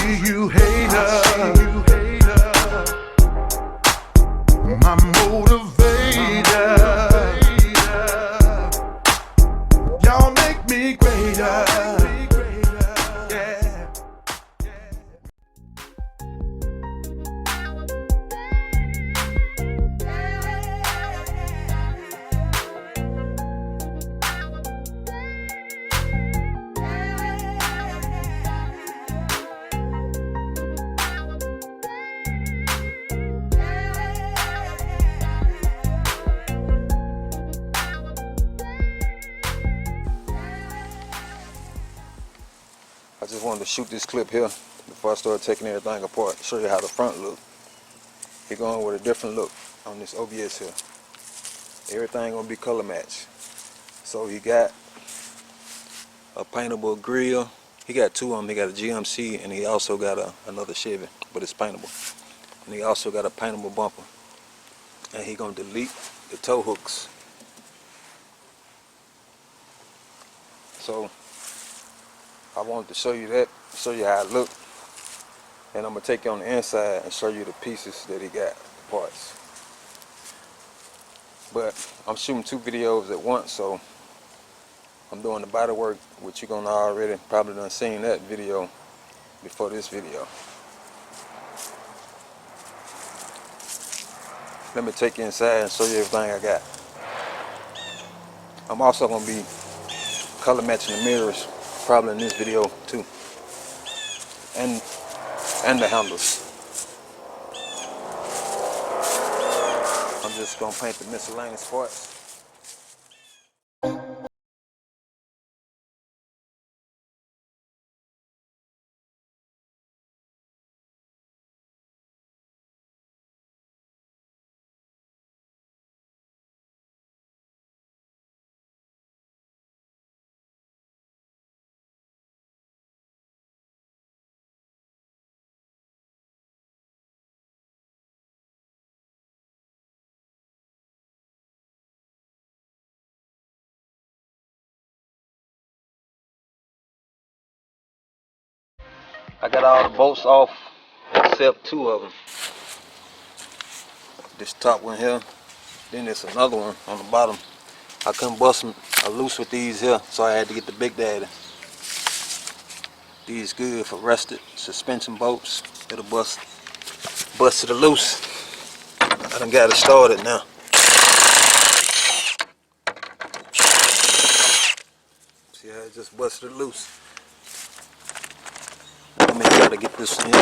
see you, hater. My motivator. Y'all make me greater. I just wanted to shoot this clip here before I start taking everything apart, show you how the front look. You're going with a different look on this OBS here. Everything gonna be color matched. So he got a paintable grill. He got two of them. He got a GMC and he also got another Chevy, but it's paintable. And he also got a paintable bumper. And he gonna delete the tow hooks. So I wanted to show you that, show you how it looked, and I'm going to take you on the inside and show you the pieces that he got, the parts. But I'm shooting two videos at once, so I'm doing the body work, which you're going to already probably done seen that video before this video. Let me take you inside and show you everything I got. I'm also going to be color matching the mirrors probably in this video too, and the handles. I'm just gonna paint the miscellaneous parts. I got all the bolts off except two of them. This top one here, then there's another one on the bottom. I couldn't bust them loose with these here, so I had to get the Big Daddy. These good for rusted suspension bolts. It'll bust it loose. I done got it started now. See how it just busted it loose. Let me try to get this one in.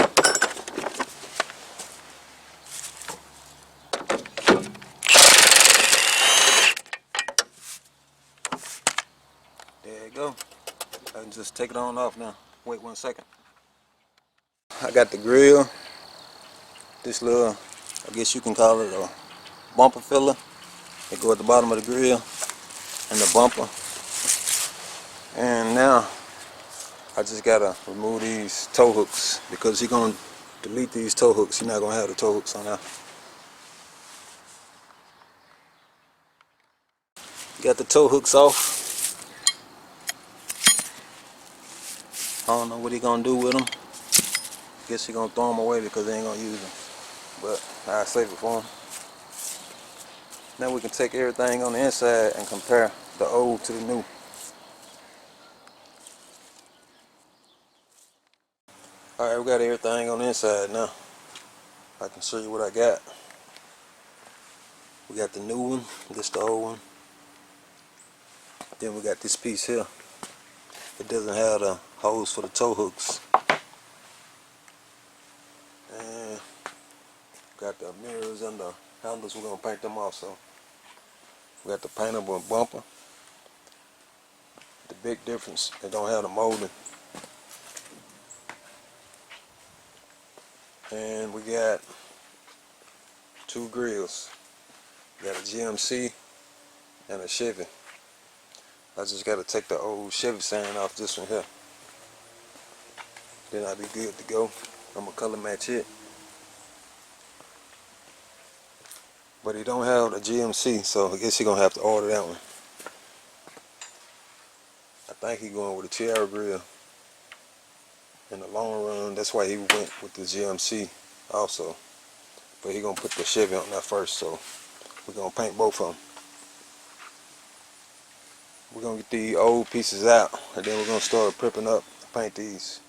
There you go. I can just take it on off now. Wait 1 second. I got the grill. This little, I guess you can call it a bumper filler. They go at the bottom of the grill and the bumper. And now I just gotta remove these tow hooks because you're gonna delete these tow hooks. You're not gonna have the tow hooks on there. Got the tow hooks off. I don't know what he gonna do with them. Guess he gonna throw them away because they ain't gonna use them. But I'll save it for him. Now we can take everything on the inside and compare the old to the new. Alright, we got everything on the inside now. I can show you what I got. We got the new one, this the old one. Then we got this piece here. It doesn't have the holes for the tow hooks. And got the mirrors and the handles. We're gonna paint them also. We got the paintable bumper. The big difference, they don't have the molding. And we got two grills. We got a GMC and a Chevy. I just got to take the old Chevy sign off this one here. Then I'll be good to go. I'm going to color match it. But he don't have the GMC, so I guess he's going to have to order that one. I think he's going with a Cherry grill. in the long run. That's why he went with the GMC also. But he gonna put the Chevy on that first, so we're gonna paint both of them. We're gonna get the old pieces out, and then we're gonna start prepping up to paint these.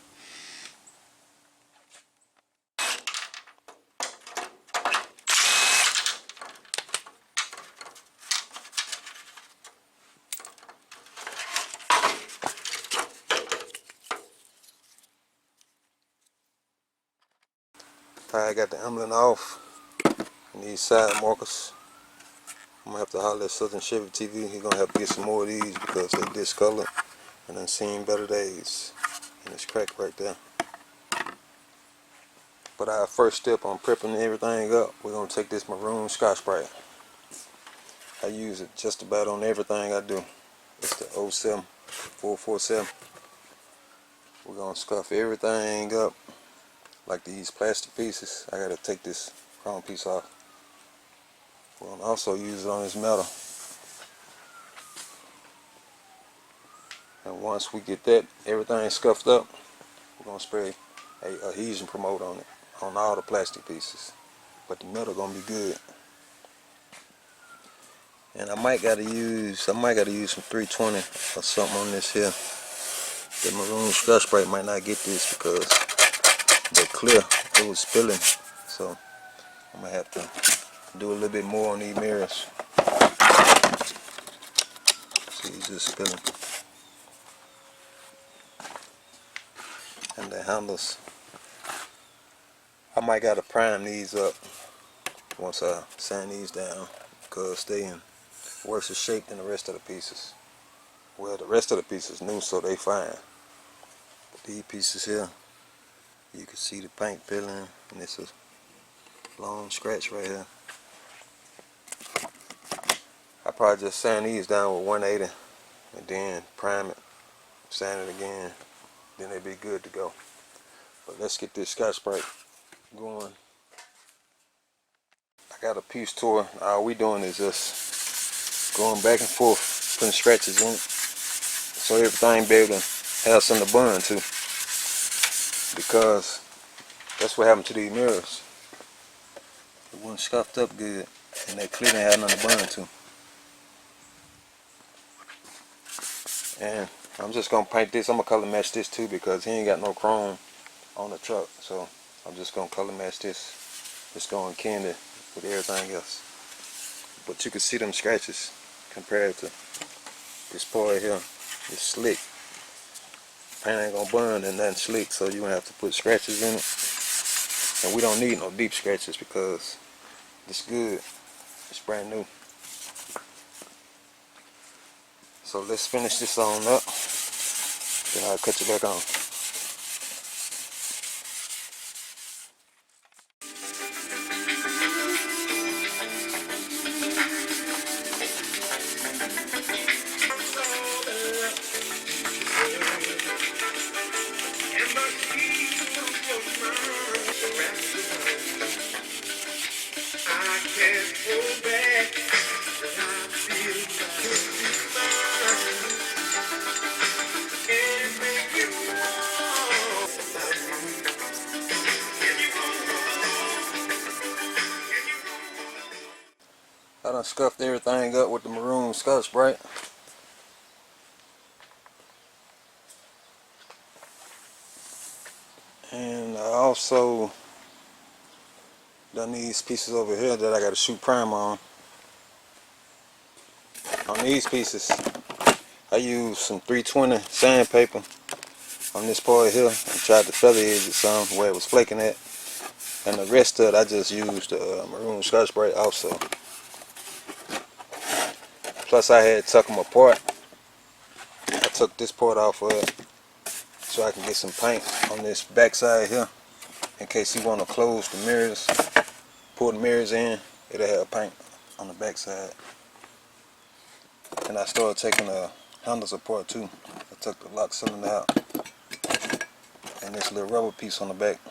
I got the emblem off and these side markers. I'm gonna have to holler at Southern Chevy TV. He's gonna have to get some more of these because they discolored and done seen better days. And it's cracked right there. But our first step on prepping everything up, we're gonna take this maroon Scotch-Brite. I use it just about on everything I do. It's the 07 447. We're gonna scuff everything up like these plastic pieces. I gotta take this chrome piece off. We're gonna also use it on this metal. And once we get that everything scuffed up, we're gonna spray a adhesion promoter on it, on all the plastic pieces. But the metal gonna be good. And I might gotta use some 320 or something on this here. The maroon Scotch-Brite might not get this because the clear, it was spilling. So I'm gonna have to do a little bit more on these mirrors. See, it's just spilling. And the handles, I might gotta prime these up once I sand these down because they in worse shape than the rest of the pieces. Well, the rest of the pieces new, so they fine. But these pieces here, you can see the paint peeling, and it's a long scratch right here. I probably just sand these down with 180 and then prime it, sand it again, then they'll be good to go. But let's get this Scotch-Brite going. I got a piece tour. All we doing is just going back and forth, putting scratches in it, so everything be able to have something to bond to. Because that's what happened to these mirrors. It wasn't scuffed up good, and they clearly had nothing to bond to. And I'm just gonna paint this. I'm gonna color match this too because he ain't got no chrome on the truck. So I'm just gonna color match this. It's going candy with everything else. But you can see them scratches compared to this part here. It's slick. Paint ain't gonna burn and nothing slick, so you're gonna have to put scratches in it. And we don't need no deep scratches because it's good. It's brand new. So let's finish this on up. Then I'll cut you back on. I done scuffed everything up with the maroon Scotch-Brite. And I also done these pieces over here that I got to shoot prime on. On these pieces, I used some 320 sandpaper on this part here and tried to feather edge it some where it was flaking at. And the rest of it I just used maroon Scotch-Brite also. Plus I had to tuck them apart. I took this part off of it so I can get some paint on this back side here in case you want to close the mirrors, pull the mirrors in, it'll have paint on the back side. And I started taking the handles apart too. I took the lock cylinder out and this little rubber piece on the back.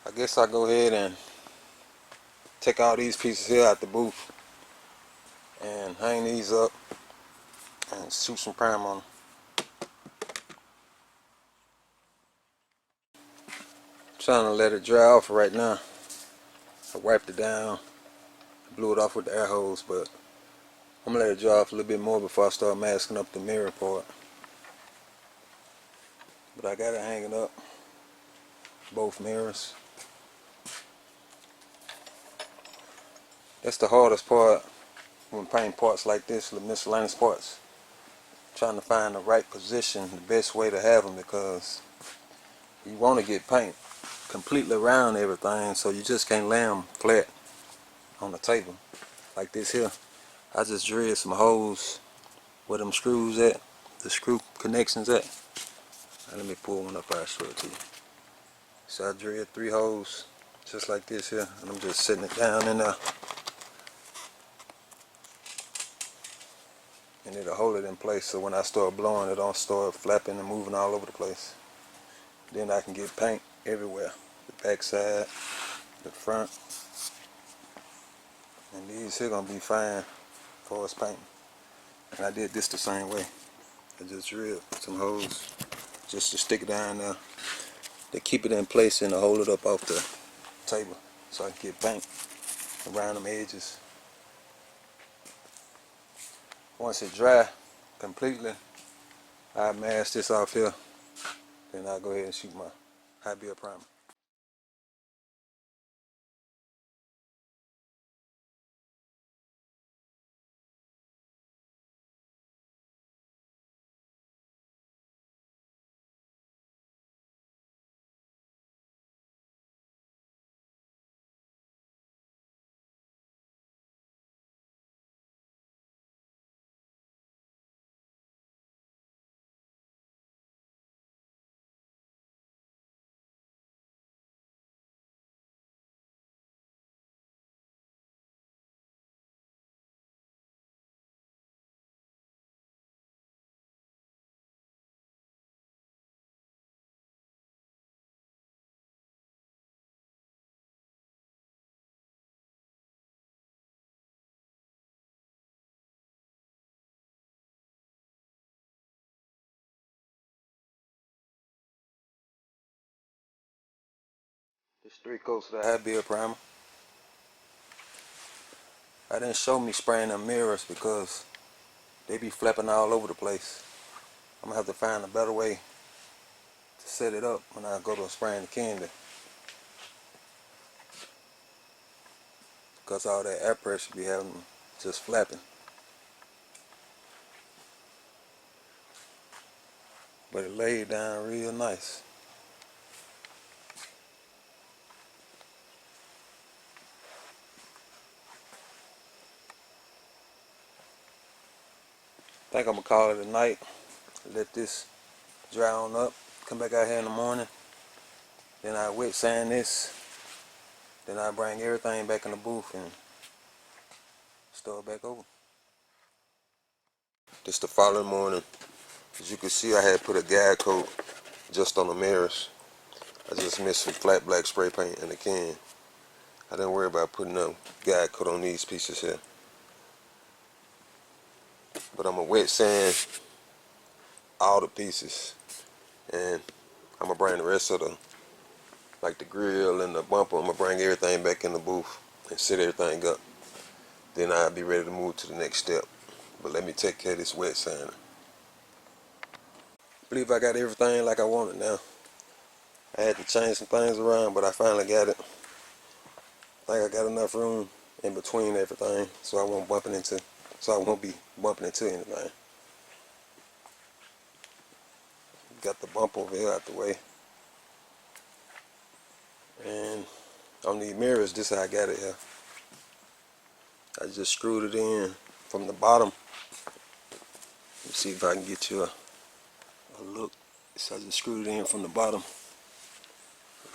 I guess I'll go ahead and take all these pieces here out the booth and hang these up and shoot some primer on them. Trying to let it dry off right now. I wiped it down, blew it off with the air hose, but I'm gonna let it dry off a little bit more before I start masking up the mirror part. But I got it hanging up, both mirrors. That's the hardest part when painting parts like this, the miscellaneous parts. Trying to find the right position, the best way to have them, because you want to get paint completely around everything, so you just can't lay them flat on the table like this here. I just drilled some holes where them screws at, the screw connections at. Now let me pull one up, I'll show it to you. So I drilled 3 holes just like this here, and I'm just setting it down in there, and it'll hold it in place so when I start blowing it don't start flapping and moving all over the place. Then I can get paint everywhere, the back side, the front, and these here gonna be fine for us painting. And I did this the same way. I just drilled some holes just to stick it down there to keep it in place and to hold it up off the table so I can get paint around them edges. Once it dry completely, I mask this off here, then I'll go ahead and shoot my high build primer. There's 3 coats of the high build primer. I didn't show me spraying them mirrors because they be flapping all over the place. I'm gonna have to find a better way to set it up when I go to spraying the candy, because all that air pressure be having them just flapping. But it laid down real nice. I think I'm gonna call it a night. Let this dry on up. Come back out here in the morning. Then I wet sand this. Then I bring everything back in the booth and start back over. This the following morning. As you can see, I had put a guide coat just on the mirrors. I just mixed some flat black spray paint in the can. I didn't worry about putting a guide coat on these pieces here. But I'm gonna wet sand all the pieces, and I'm gonna bring the rest of the, like the grill and the bumper, I'm gonna bring everything back in the booth and set everything up. Then I'll be ready to move to the next step. But let me take care of this wet sand. I believe I got everything like I wanted now. I had to change some things around, but I finally got it. I think I got enough room in between everything so I won't be bumping into anything. Got the bump over here out the way. And on these mirrors, this is how I got it here. I just screwed it in from the bottom. Let's see if I can get you a look. So I just screwed it in from the bottom.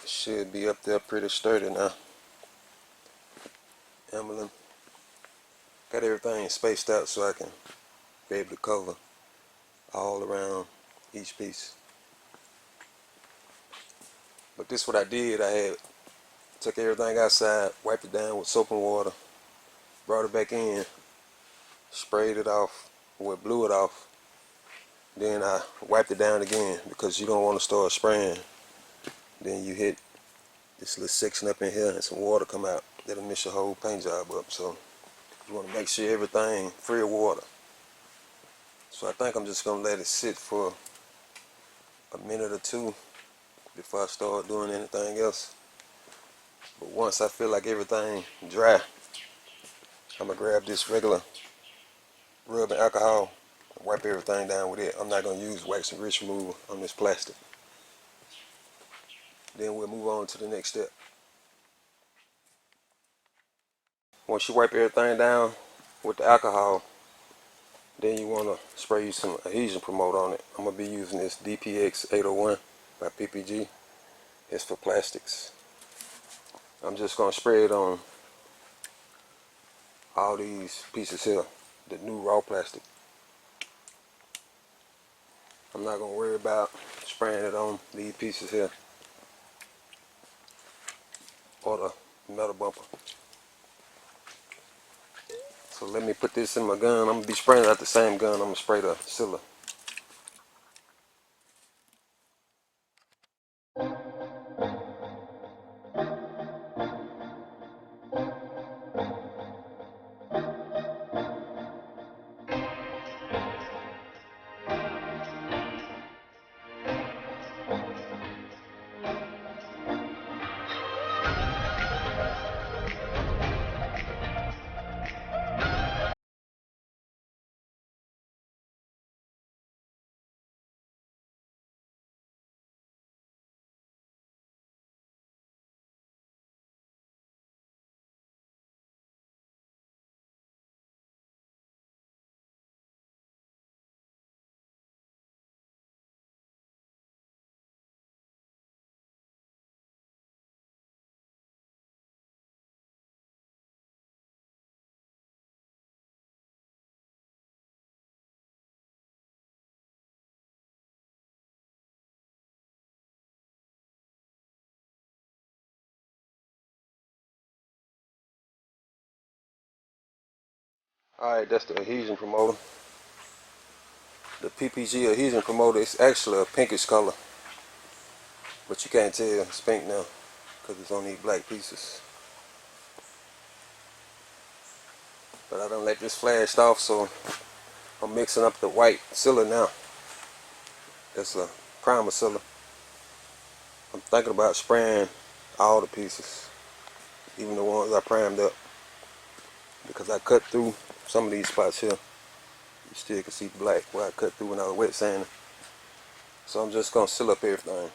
It should be up there pretty sturdy now. Emblem. Got everything spaced out so I can be able to cover all around each piece. But this is what I did. I took everything outside, wiped it down with soap and water, brought it back in, sprayed it off, what blew it off. Then I wiped it down again because you don't want to start spraying. Then you hit this little section up in here and some water come out. That'll mess your whole paint job up. So you want to make sure everything free of water. So I think I'm just going to let it sit for a minute or two before I start doing anything else. But once I feel like everything dry, I'm going to grab this regular rubbing alcohol and wipe everything down with it. I'm not going to use wax and grease remover on this plastic. Then we'll move on to the next step. Once you wipe everything down with the alcohol, then you want to spray you some adhesion promoter on it. I'm going to be using this DPX 801 by PPG. It's for plastics. I'm just going to spray it on all these pieces here, the new raw plastic. I'm not going to worry about spraying it on these pieces here or the metal bumper. So let me put this in my gun. I'm going to be spraying out the same gun. I'm going to spray the sealer. Alright, that's the adhesion promoter. The PPG adhesion promoter is actually a pinkish color, but you can't tell it's pink now because it's on these black pieces. But I done let this flash off, so I'm mixing up the white sealer now. That's a primer sealer. I'm thinking about spraying all the pieces, even the ones I primed up, because I cut through some of these spots here. You still can see the black where I cut through when I was wet sanding. So I'm just going to seal up everything.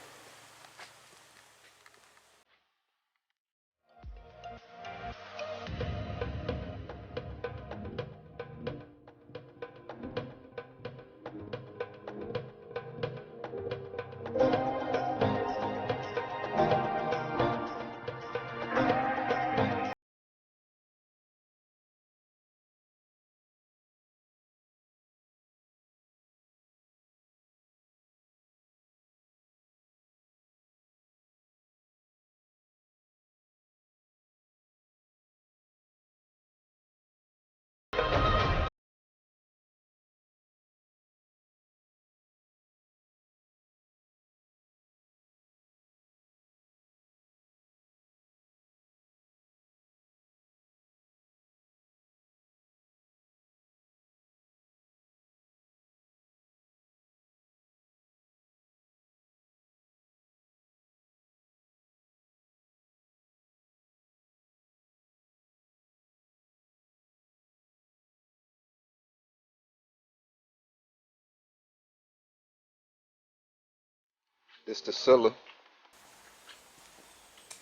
This the sealer.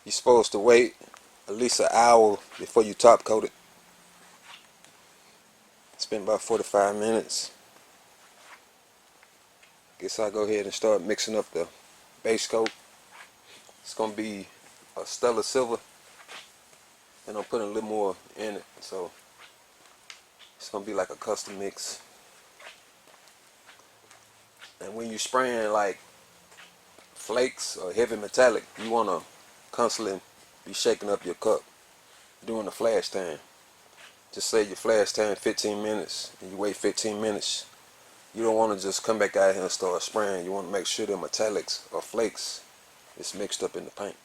You're supposed to wait at least an hour before you top coat it. Spend about 45 minutes. Guess I'll go ahead and start mixing up the base coat. It's going to be a stellar silver, and I'm putting a little more in it, so it's going to be like a custom mix. And when you're spraying like flakes or heavy metallic, you want to constantly be shaking up your cup during the flash time. just say your flash time 15 minutes and you wait 15 minutes. You don't want to just come back out here and start spraying. You want to make sure the metallics or flakes is mixed up in the paint.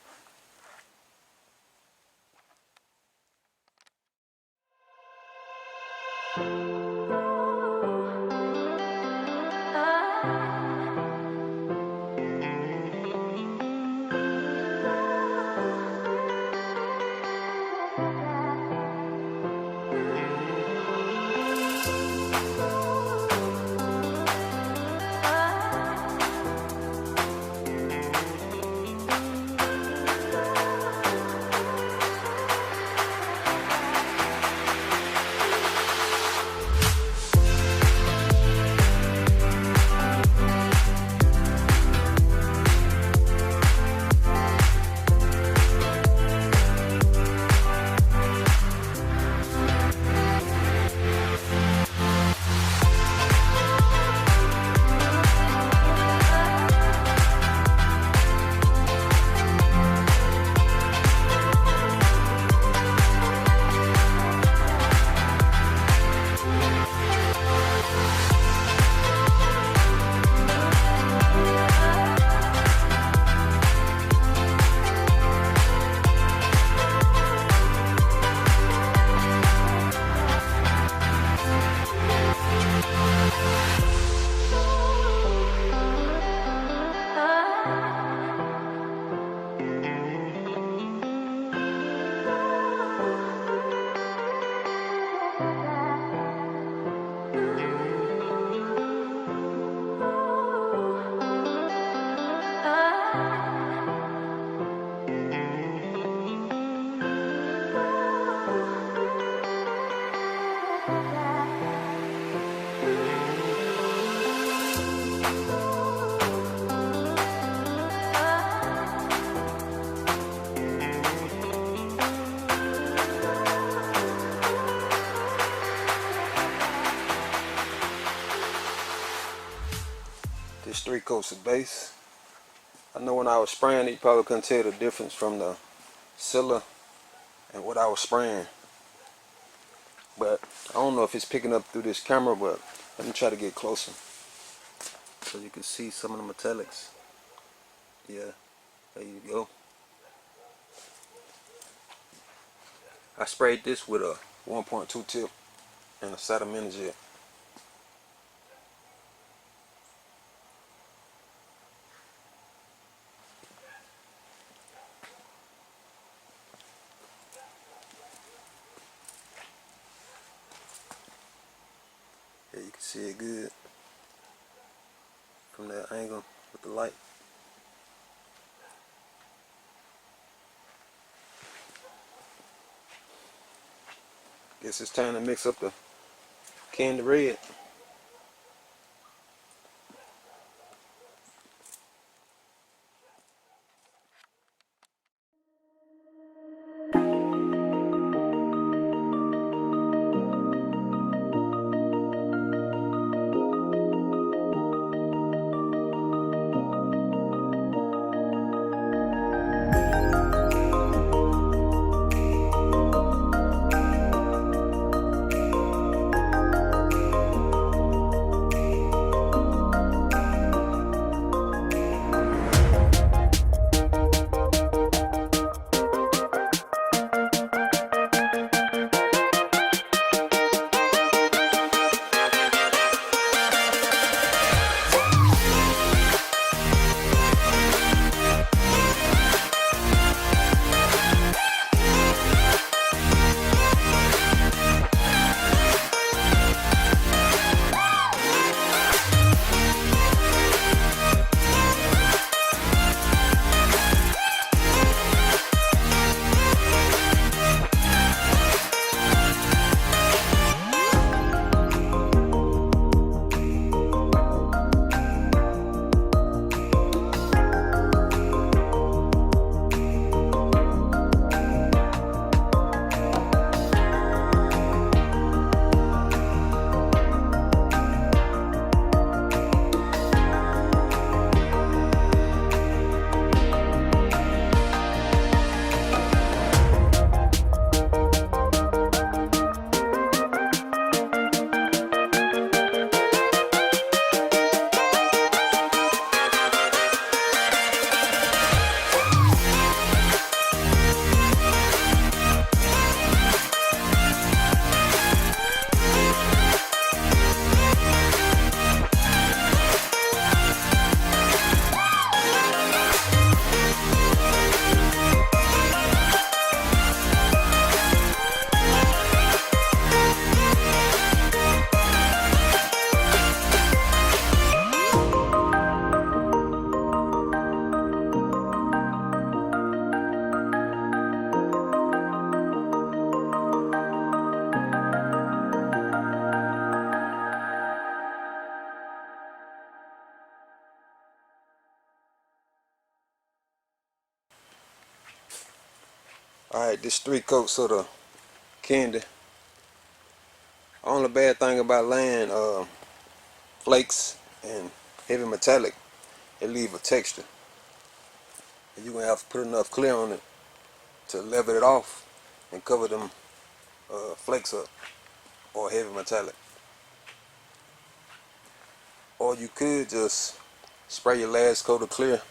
This 3 coats of base. I know when I was spraying, you probably couldn't tell the difference from the sealer and what I was spraying. But I don't know if it's picking up through this camera, but let me try to get closer so you can see some of the metallics. Yeah, there you go. I sprayed this with a 1.2 tip and a SATA minijet. Yeah, you can see it good from that angle with the light. Guess it's time to mix up the candy red. Alright, this 3 coats of the candy. Only bad thing about laying flakes and heavy metallic, it leave a texture. And you're gonna have to put enough clear on it to level it off and cover them flakes up, or heavy metallic. Or you could just spray your last coat of clear,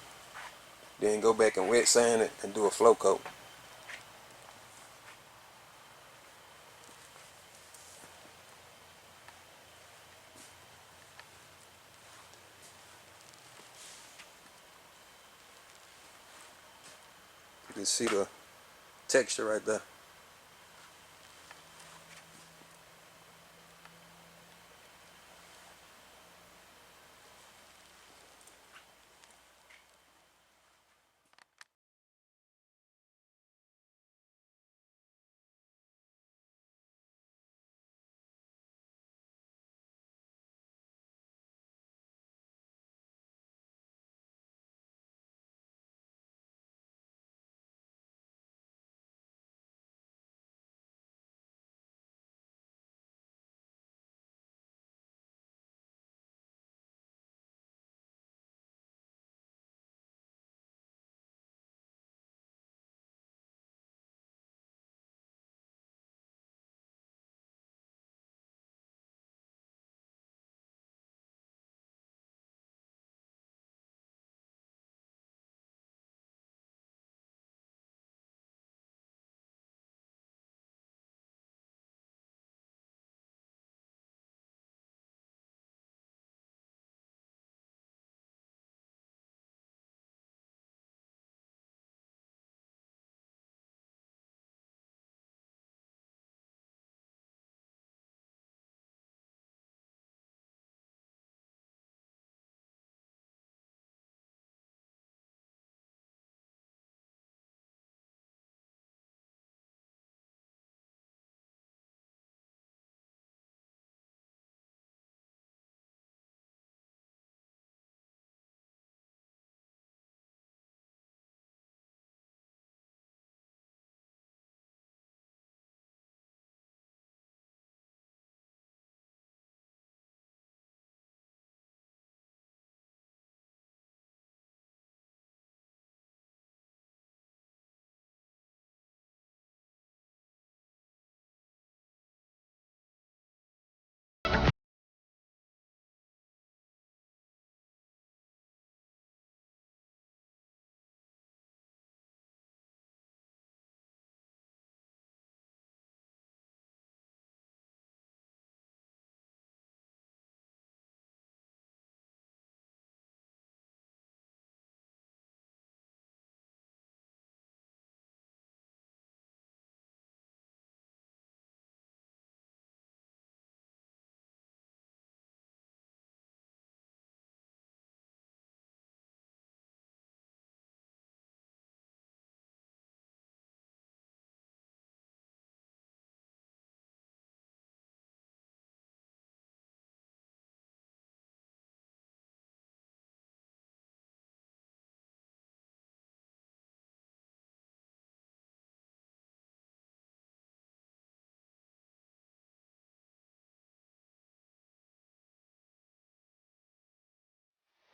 then go back and wet sand it and do a flow coat. You can see the texture right there.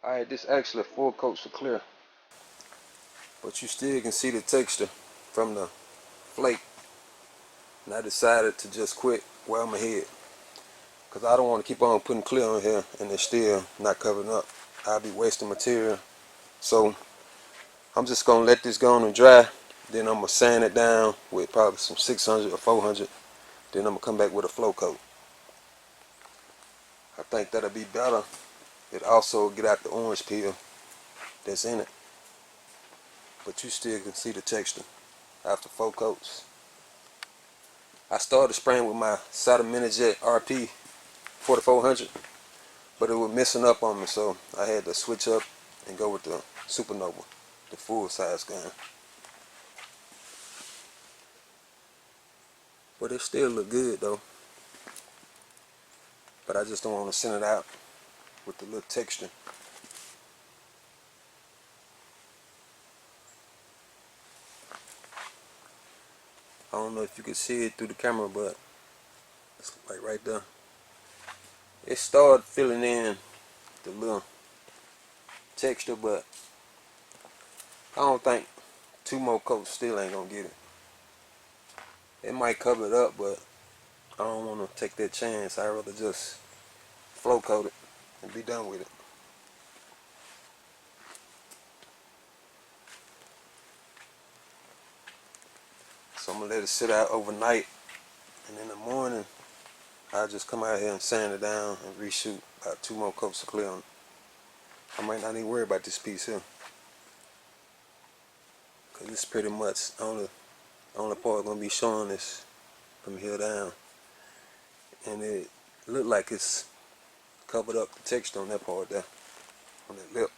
Alright, this actually 4 coats of clear, but you still can see the texture from the flake. And I decided to just quit where I'm ahead, because I don't want to keep on putting clear on here and it's still not covering up. I'll be wasting material. So I'm just going to let this go on and dry. Then I'm going to sand it down with probably some 600 or 400. Then I'm going to come back with a flow coat. I think that'll be better. It also get out the orange peel that's in it. But you still can see the texture after 4 coats. I started spraying with my SATA minijet RP 4400, but it was messing up on me, so I had to switch up and go with the Supernova, the full size gun. But it still look good though. But I just don't want to send it out with the little texture. don't know if you can see it through the camera, but it's like right there. It started filling in the little texture, but I don't think 2 more coats still ain't gonna get it. It might cover it up, but I don't want to take that chance. I'd rather just flow coat it and be done with it. So I'm gonna let it sit out overnight, and in the morning I'll just come out here and sand it down and reshoot about 2 more coats of clear on it. I might not even worry about this piece here, cause it's pretty much the only part gonna be showing is from here down, and it look like it's covered up the texture on that part there, on that lip.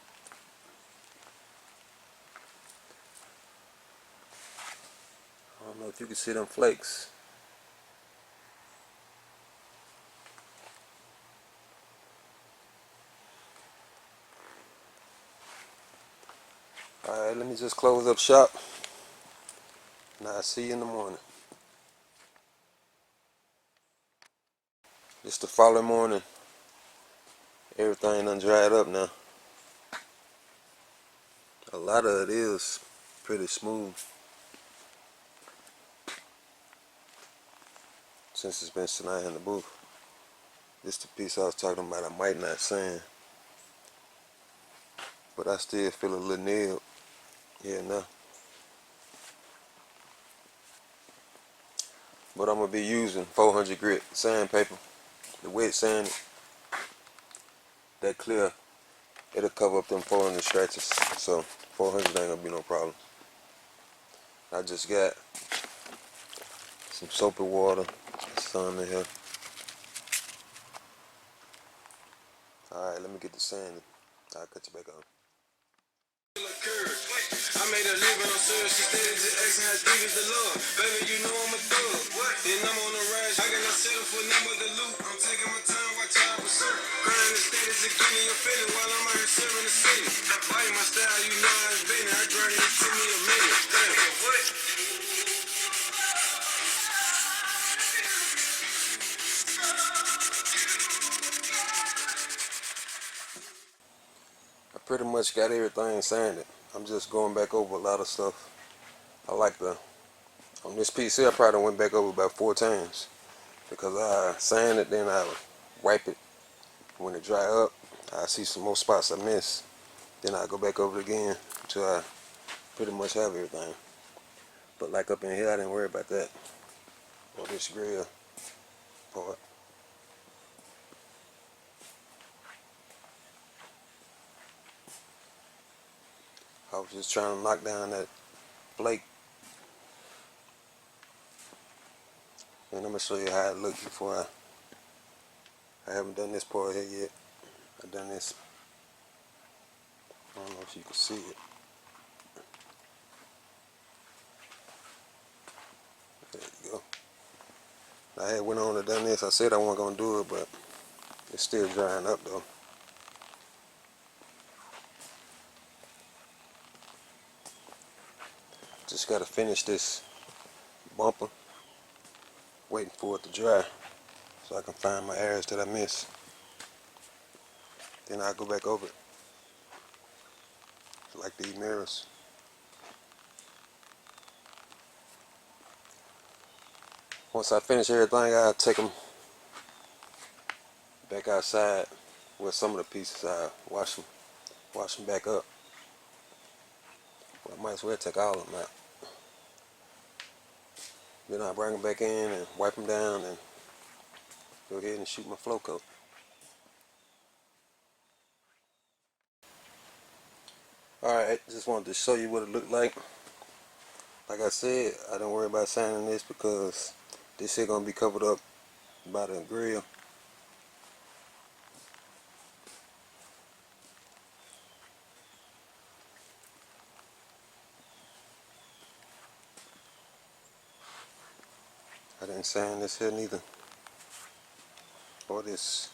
I don't know if you can see them flakes. Alright, let me just close up shop. Now I'll see you in the morning. Just the following morning. Everything done dried up now. A lot of it is pretty smooth since it's been sitting out in the booth. This the piece I was talking about. I might not sand, but I still feel a little nail here now. But I'm gonna be using 400 grit sandpaper, the wet sand, that clear. It'll cover up them 400 scratches, so 400 ain't gonna be no problem. I just got some soapy water, some in here. Alright, let me get the sand. I'll cut you back on. I made a living on service, she steady just asking how deep is the love. Baby, you know I'm a thug. Then I'm on the rise, I cannot settle for none but the loot. I'm taking my time, watch how I pursue. Crying the status and getting your feeling while I'm out here serving the city. Body my style, you know how it's been. I grind it, it took me a minute. Damn. What? I pretty much got everything sanded. I'm just going back over a lot of stuff. I like on this piece here, I probably went back over about 4 times because I sand it, then I wipe it. When it dry up, I see some more spots I miss. Then I go back over it again until I pretty much have everything. But like up in here, I didn't worry about that. Or this grill part. I was just trying to knock down that flake. And I'm going to show you how it looks before I haven't done this part here yet. I've done this. I don't know if you can see it. There you go. I had went on and done this. I said I wasn't going to do it, but it's still drying up though. Just got to finish this bumper. Waiting for it to dry so I can find my areas that I missed. Then I'll go back over it. Like these mirrors. Once I finish everything, I'll take them back outside with some of the pieces. I wash them back up. Well, I might as well take all of them out. Then I bring them back in and wipe them down and go ahead and shoot my flow coat. Alright, just wanted to show you what it looked like. Like I said, I don't worry about sanding this because this here gonna be covered up by the grill. I didn't sand this here neither. Or this.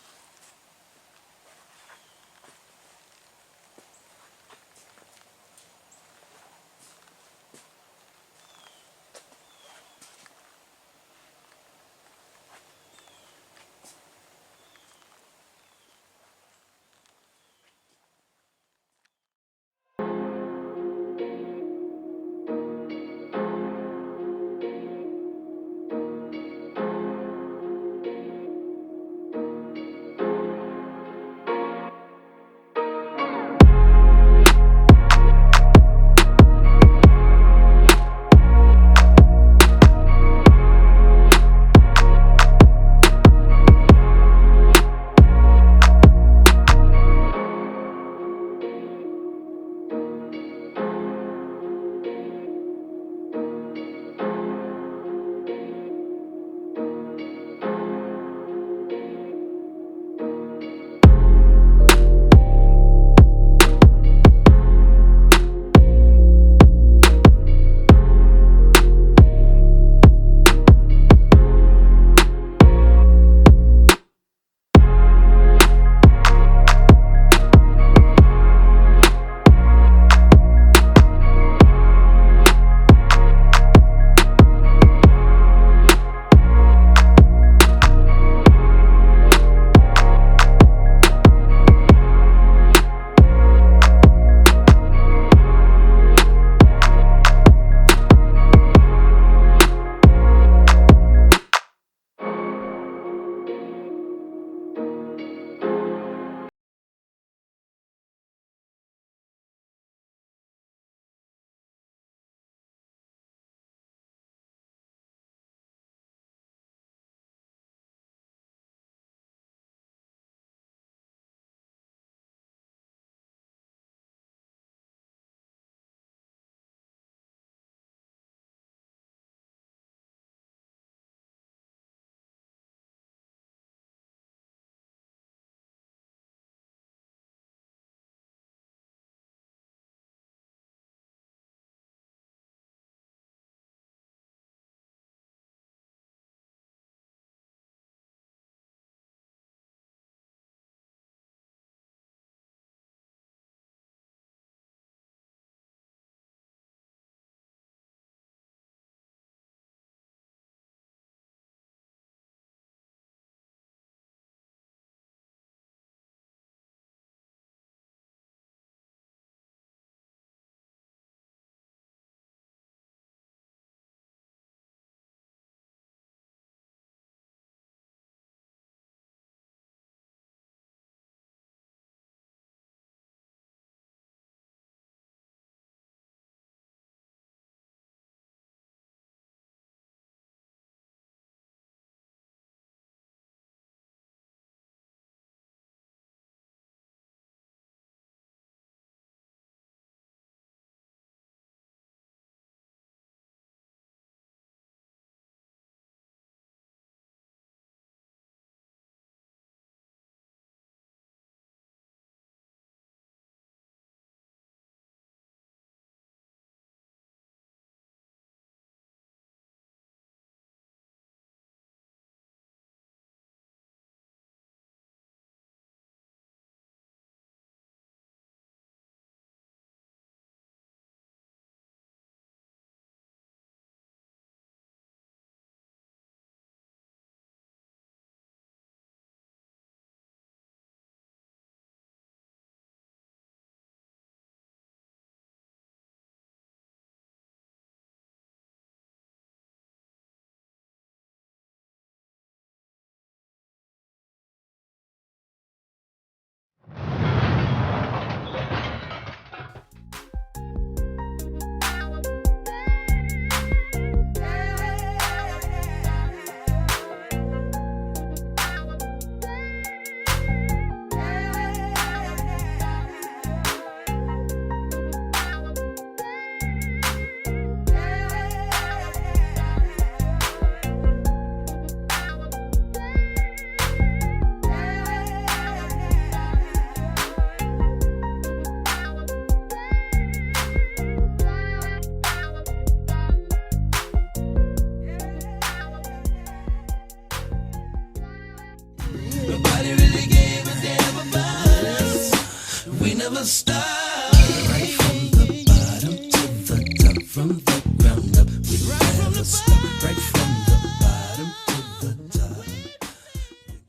never stop.